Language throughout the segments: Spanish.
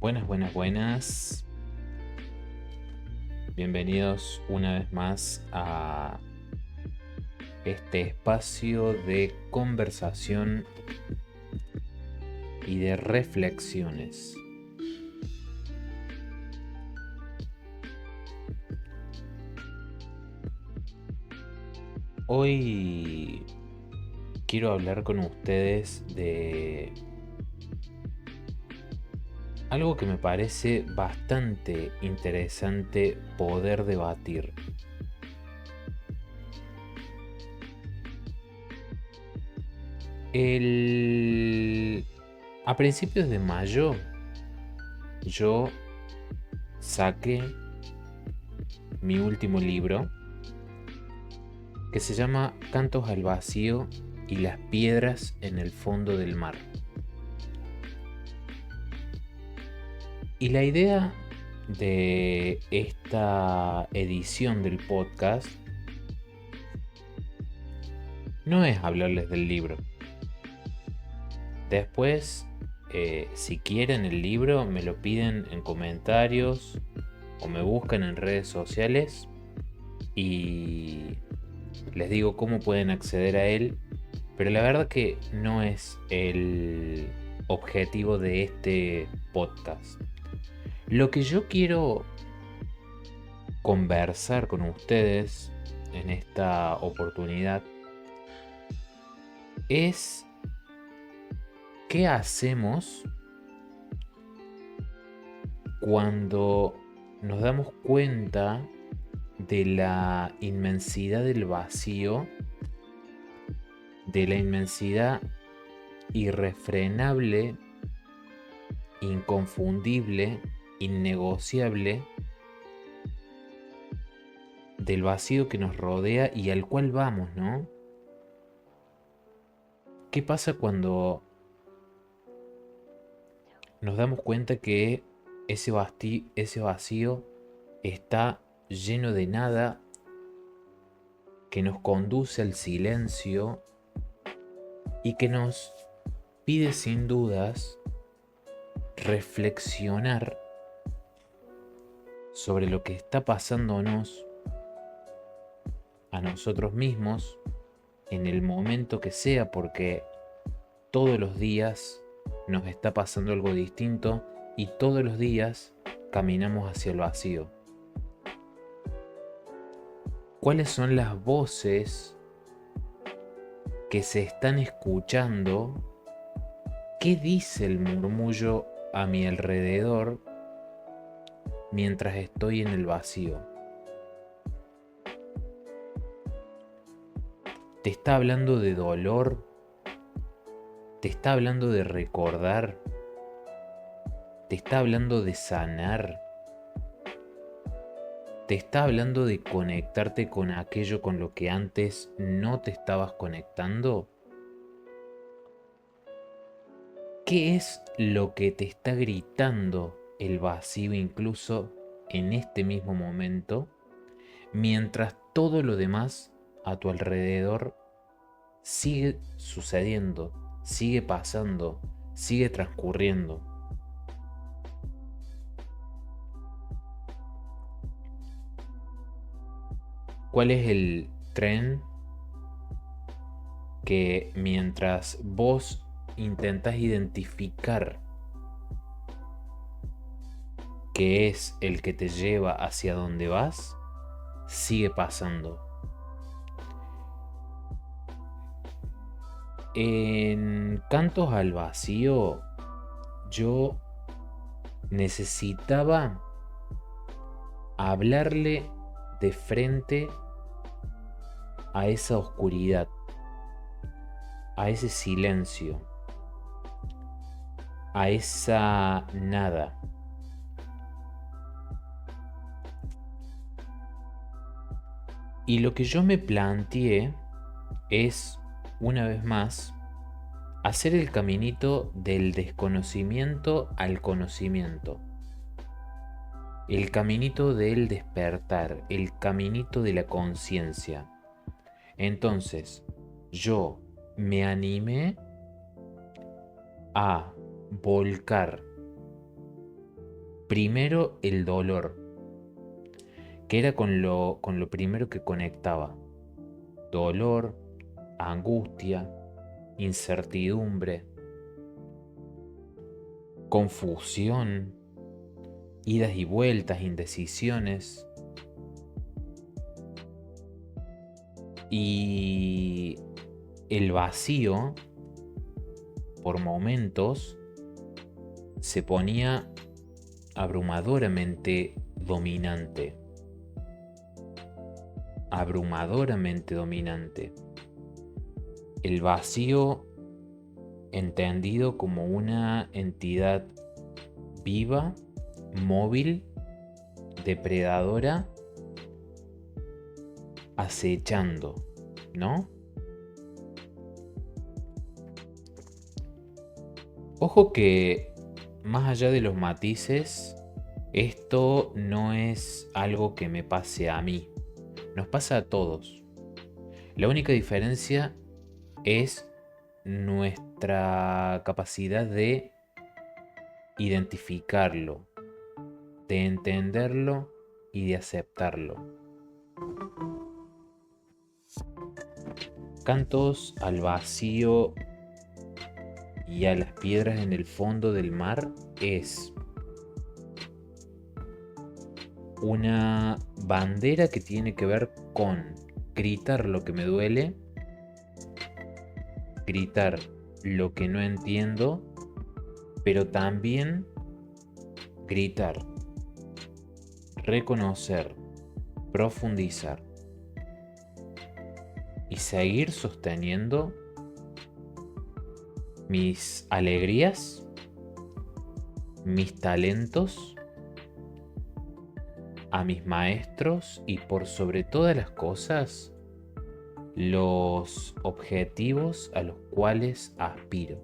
Buenas, buenas, buenas. Bienvenidos una vez más a este espacio de conversación y de reflexiones. Hoy quiero hablar con ustedes de algo que me parece bastante interesante poder debatir. A principios de mayo yo saqué mi último libro, que se llama Cantos al Vacío y las piedras en el fondo del mar. Y la idea de esta edición del podcast no es hablarles del libro. Después, si quieren el libro, me lo piden en comentarios o me buscan en redes sociales y les digo cómo pueden acceder a él. Pero la verdad que no es el objetivo de este podcast. Lo que yo quiero conversar con ustedes en esta oportunidad es qué hacemos cuando nos damos cuenta de la inmensidad del vacío, de la inmensidad irrefrenable, inconfundible, innegociable del vacío que nos rodea y al cual vamos, ¿no? ¿Qué pasa cuando nos damos cuenta que ese vacío está lleno de nada, que nos conduce al silencio y que nos pide sin dudas reflexionar sobre lo que está pasándonos a nosotros mismos en el momento que sea, porque todos los días nos está pasando algo distinto y todos los días caminamos hacia el vacío. ¿Cuáles son las voces que se están escuchando? ¿Qué dice el murmullo a mi alrededor mientras estoy en el vacío? ¿Te está hablando de dolor? ¿Te está hablando de recordar? ¿Te está hablando de sanar? ¿Te está hablando de conectarte con aquello con lo que antes no te estabas conectando? ¿Qué es lo que te está gritando el vacío incluso en este mismo momento, mientras todo lo demás a tu alrededor sigue sucediendo, sigue pasando, sigue transcurriendo? ¿Cuál es el tren que mientras vos intentas identificar qué es el que te lleva hacia donde vas, sigue pasando? En Cantos al Vacío yo necesitaba hablarle de frente a esa oscuridad, a ese silencio, a esa nada. Y lo que yo me planteé es, una vez más, hacer el caminito del desconocimiento al conocimiento. el caminito del despertar, el caminito de la conciencia. Entonces, yo me animé a volcar primero el dolor, que era con lo primero que conectaba. Dolor, angustia, incertidumbre, confusión, idas y vueltas, indecisiones. Y el vacío, por momentos, se ponía abrumadoramente dominante. Abrumadoramente dominante. El vacío entendido como una entidad viva, móvil, depredadora, acechando, ¿no? Ojo que, más allá de los matices, esto no es algo que me pase a mí, nos pasa a todos. La única diferencia es nuestra capacidad de identificarlo, de entenderlo y de aceptarlo. Cantos al vacío y a las piedras en el fondo del mar es una bandera que tiene que ver con gritar lo que me duele, gritar lo que no entiendo, pero también gritar, reconocer, profundizar y seguir sosteniendo mis alegrías, mis talentos, a mis maestros y por sobre todas las cosas, los objetivos a los cuales aspiro.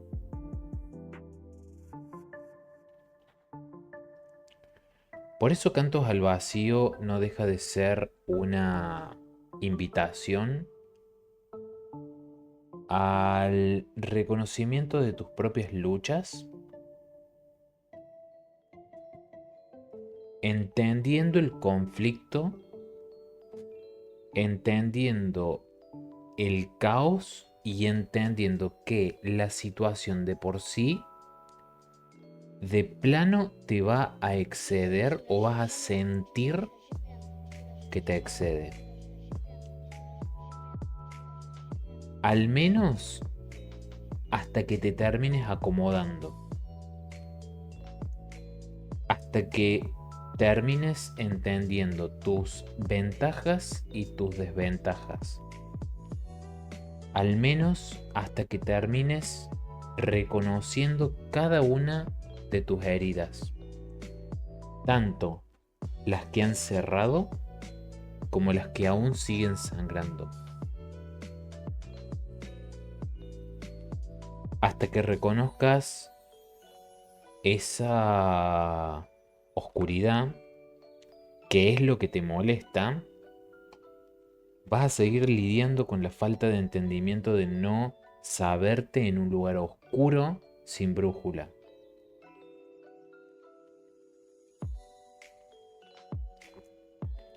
Por eso Cantos al Vacío no deja de ser una invitación al reconocimiento de tus propias luchas, entendiendo el conflicto, entendiendo el caos y entendiendo que la situación de por sí de plano te va a exceder o vas a sentir que te excede. Al menos hasta que te termines acomodando. Hasta que termines entendiendo tus ventajas y tus desventajas. Al menos hasta que termines reconociendo cada una de tus heridas. Tanto las que han cerrado como las que aún siguen sangrando. Hasta que reconozcas esa oscuridad, que es lo que te molesta, vas a seguir lidiando con la falta de entendimiento de no saberte en un lugar oscuro sin brújula.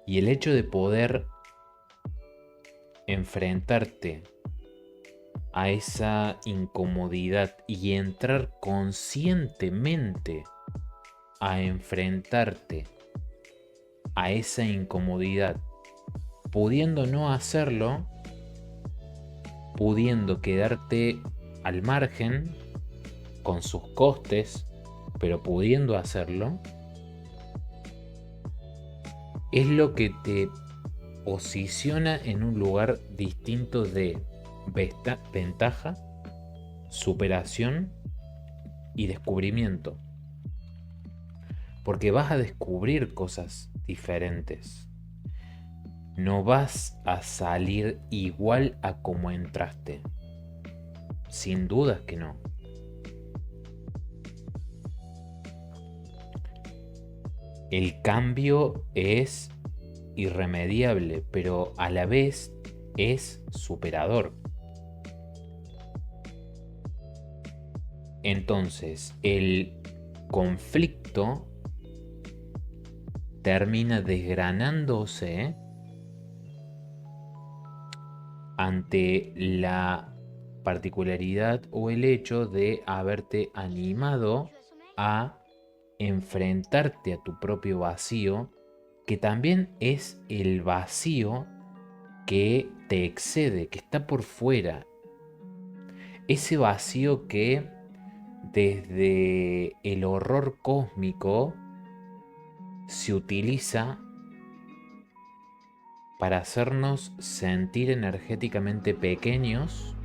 Y el hecho de poder enfrentarte a esa incomodidad y entrar conscientemente a enfrentarte a esa incomodidad, pudiendo no hacerlo, pudiendo quedarte al margen con sus costes, pero pudiendo hacerlo, es lo que te posiciona en un lugar distinto de ventaja, superación y descubrimiento. Porque vas a descubrir cosas diferentes. No vas a salir igual a como entraste. Sin dudas que no. El cambio es irremediable, pero a la vez es superador. Entonces, el conflicto termina desgranándose ante la particularidad o el hecho de haberte animado a enfrentarte a tu propio vacío, que también es el vacío que te excede, que está por fuera. Ese vacío que desde el horror cósmico se utiliza para hacernos sentir energéticamente pequeños,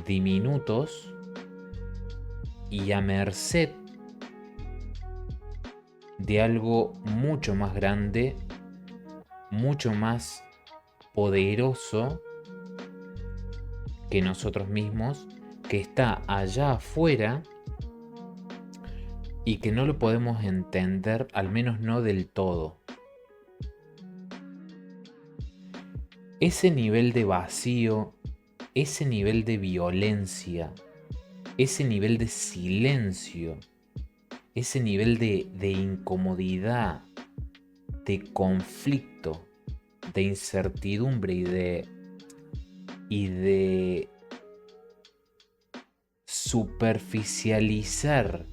diminutos y a merced de algo mucho más grande, mucho más poderoso que nosotros mismos, que está allá afuera y que no lo podemos entender, al menos no del todo. Ese nivel de vacío, ese nivel de violencia, ese nivel de silencio, ese nivel de incomodidad, de conflicto, de incertidumbre y de superficializar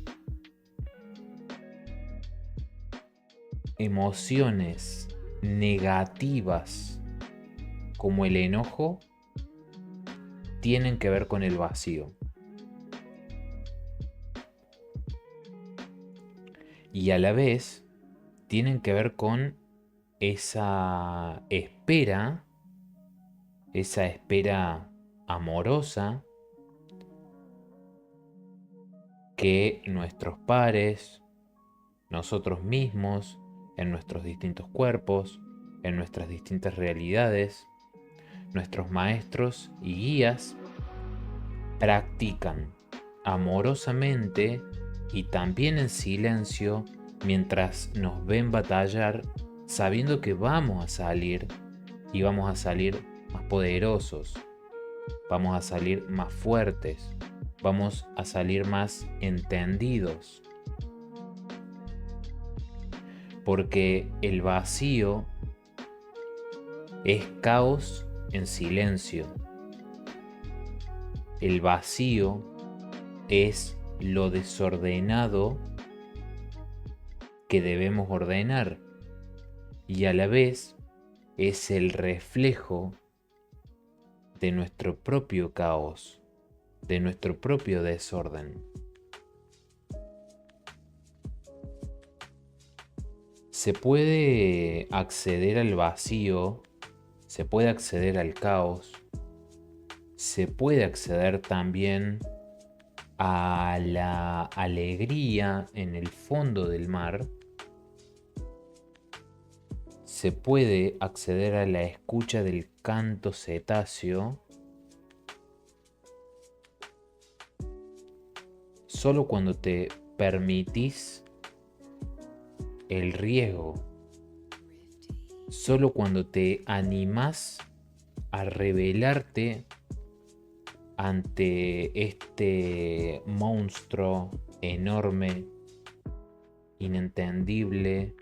emociones negativas como el enojo, tienen que ver con el vacío. Y a la vez tienen que ver con esa espera amorosa que nuestros pares, nosotros mismos, en nuestros distintos cuerpos, en nuestras distintas realidades, nuestros maestros y guías practican amorosamente y también en silencio mientras nos ven batallar, sabiendo que vamos a salir y vamos a salir más poderosos, vamos a salir más fuertes, vamos a salir más entendidos. Porque el vacío es caos en silencio. El vacío es lo desordenado que debemos ordenar y a la vez es el reflejo de nuestro propio caos, de nuestro propio desorden. Se puede acceder al vacío, se puede acceder al caos, se puede acceder también a la alegría en el fondo del mar, se puede acceder a la escucha del canto cetáceo solo cuando te permitís el riesgo, solo cuando te animás a revelarte ante este monstruo enorme, inentendible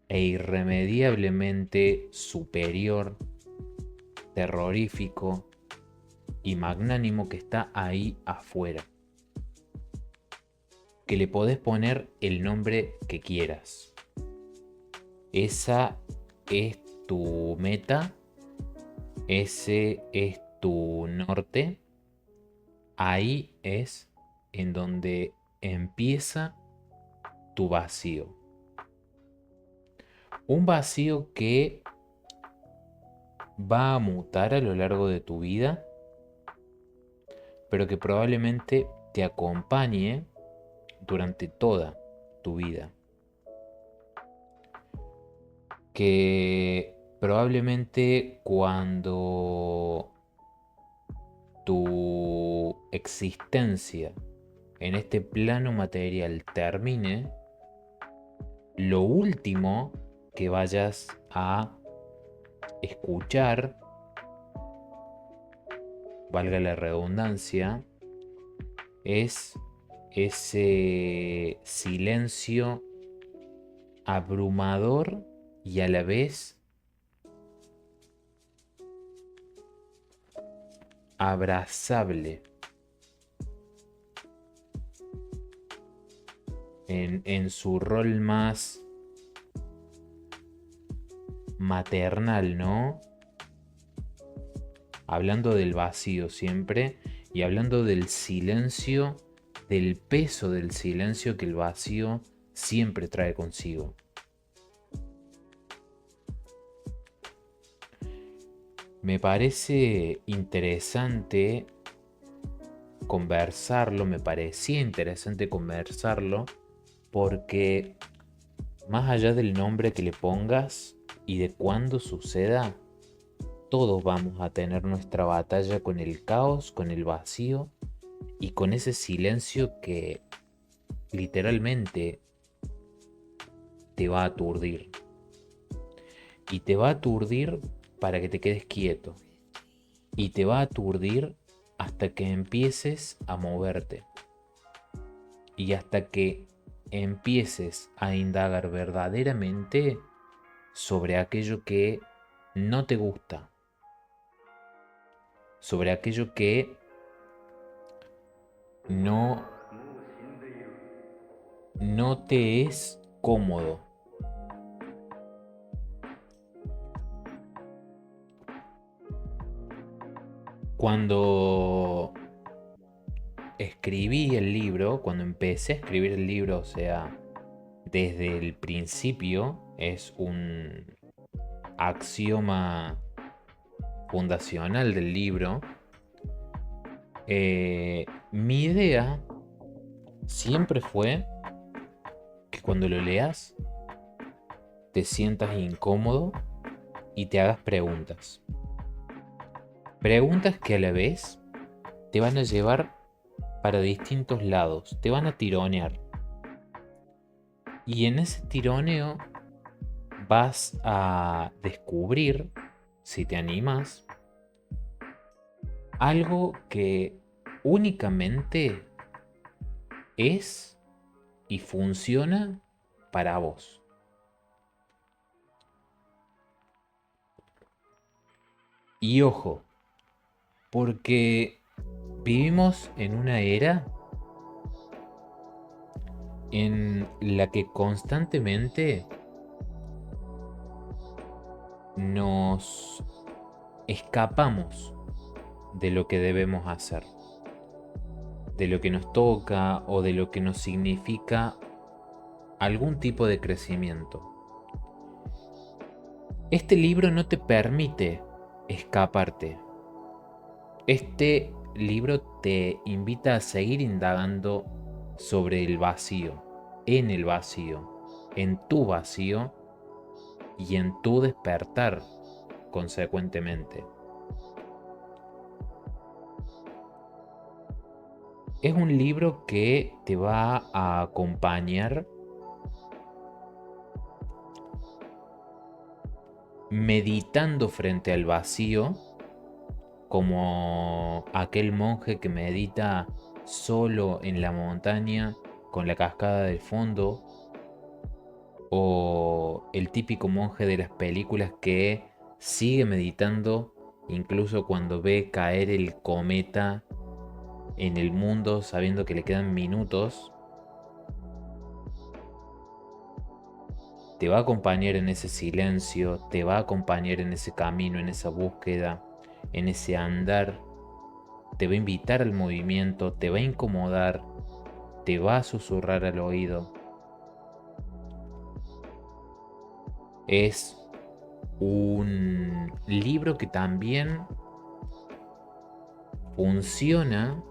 e irremediablemente superior, terrorífico y magnánimo que está ahí afuera. Que le podés poner el nombre que quieras. Esa es tu meta, ese es tu norte. Ahí es en donde empieza tu vacío. Un vacío que va a mutar a lo largo de tu vida, pero que probablemente te acompañe durante toda tu vida. Que probablemente cuando tu existencia en este plano material termine, lo último que vayas a escuchar, valga la redundancia, es ese silencio abrumador y a la vez abrazable en su rol más maternal, ¿no? Hablando del vacío siempre y hablando del silencio, del peso del silencio que el vacío siempre trae consigo. Me parece interesante conversarlo, me parecía interesante conversarlo, porque más allá del nombre que le pongas y de cuándo suceda, todos vamos a tener nuestra batalla con el caos, con el vacío y con ese silencio que literalmente te va a aturdir. Y te va a aturdir para que te quedes quieto. Y te va a aturdir hasta que empieces a moverte. Y hasta que empieces a indagar verdaderamente sobre aquello que no te gusta. Sobre aquello que no te es cómodo. Cuando escribí el libro, cuando empecé a escribir el libro, o sea, desde el principio, es un axioma fundacional del libro. Mi idea siempre fue que cuando lo leas te sientas incómodo y te hagas preguntas. Preguntas que a la vez te van a llevar para distintos lados, te van a tironear. Y en ese tironeo vas a descubrir, si te animas, algo que únicamente es y funciona para vos. Y ojo, porque vivimos en una era en la que constantemente nos escapamos de lo que debemos hacer, de lo que nos toca o de lo que nos significa algún tipo de crecimiento. Este libro no te permite escaparte. Este libro te invita a seguir indagando sobre el vacío, en tu vacío y en tu despertar, consecuentemente. Es un libro que te va a acompañar meditando frente al vacío, como aquel monje que medita solo en la montaña con la cascada de fondo, o el típico monje de las películas que sigue meditando incluso cuando ve caer el cometa en el mundo sabiendo que le quedan minutos. Te va a acompañar en ese silencio, te va a acompañar en ese camino, en esa búsqueda, en ese andar. Te va a invitar al movimiento, te va a incomodar, te va a susurrar al oído. Es un libro que también funciona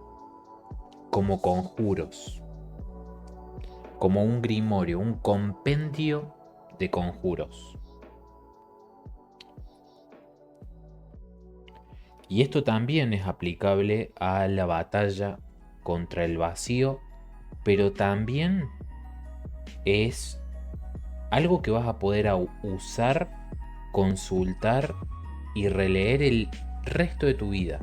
como conjuros, como un grimorio, un compendio de conjuros. Y esto también es aplicable a la batalla contra el vacío pero también es algo que vas a poder usar, consultar y releer el resto de tu vida.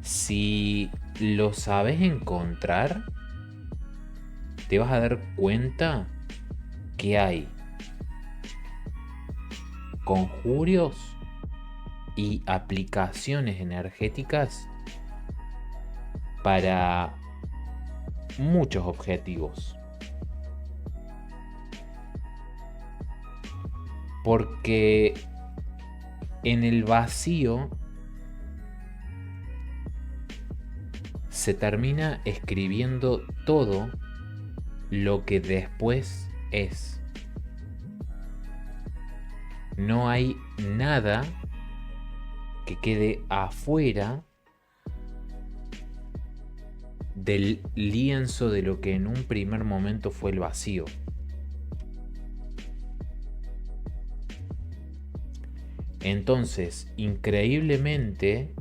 Si lo sabes encontrar, te vas a dar cuenta que hay conjurios y aplicaciones energéticas para muchos objetivos. Porque en el vacío se termina escribiendo todo lo que después es. No hay nada que quede afuera del lienzo de lo que en un primer momento fue el vacío. Entonces, increíblemente,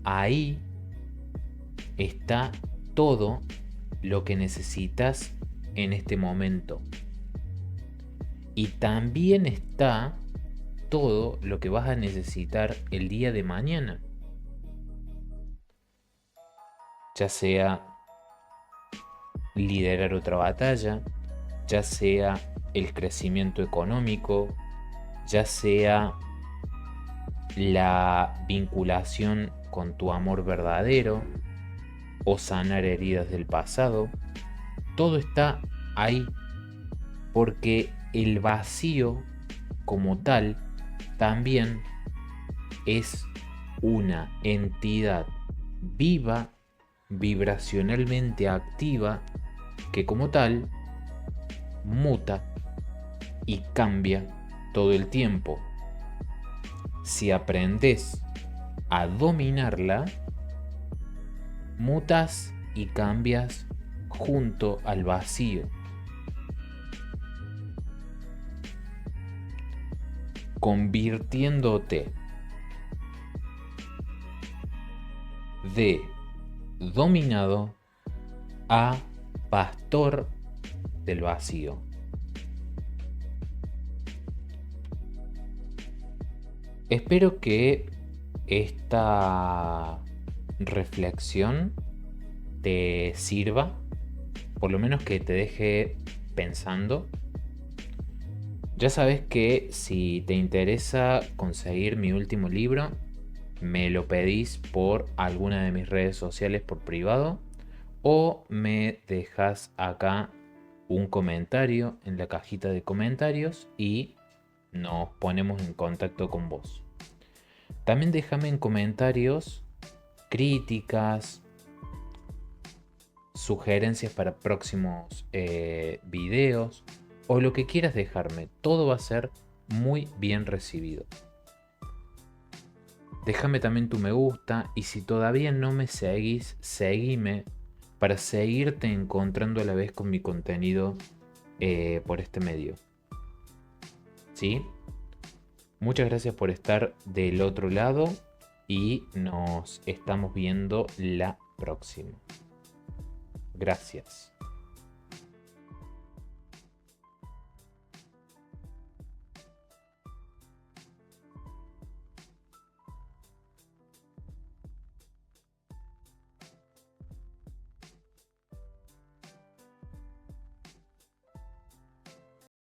ahí está todo lo que necesitas en este momento. Y también está todo lo que vas a necesitar el día de mañana. Ya sea liderar otra batalla, ya sea el crecimiento económico, ya sea la vinculación con tu amor verdadero o sanar heridas del pasado. Todo está ahí porque el vacío como tal también es una entidad viva, vibracionalmente activa, que como tal muta y cambia todo el tiempo. Si aprendes a dominarla, mutas y cambias junto al vacío. Convirtiéndote de dominado a pastor del vacío. Espero que esta reflexión te sirva, por lo menos que te deje pensando. Ya sabes que si te interesa conseguir mi último libro, me lo pedís por alguna de mis redes sociales por privado o me dejas acá un comentario en la cajita de comentarios y nos ponemos en contacto con vos. También déjame en comentarios críticas, sugerencias para próximos videos o lo que quieras dejarme. Todo va a ser muy bien recibido. Déjame también tu me gusta y si todavía no me seguís, seguime para seguirte encontrando a la vez con mi contenido por este medio. ¿Sí? Muchas gracias por estar del otro lado y nos estamos viendo la próxima. Gracias.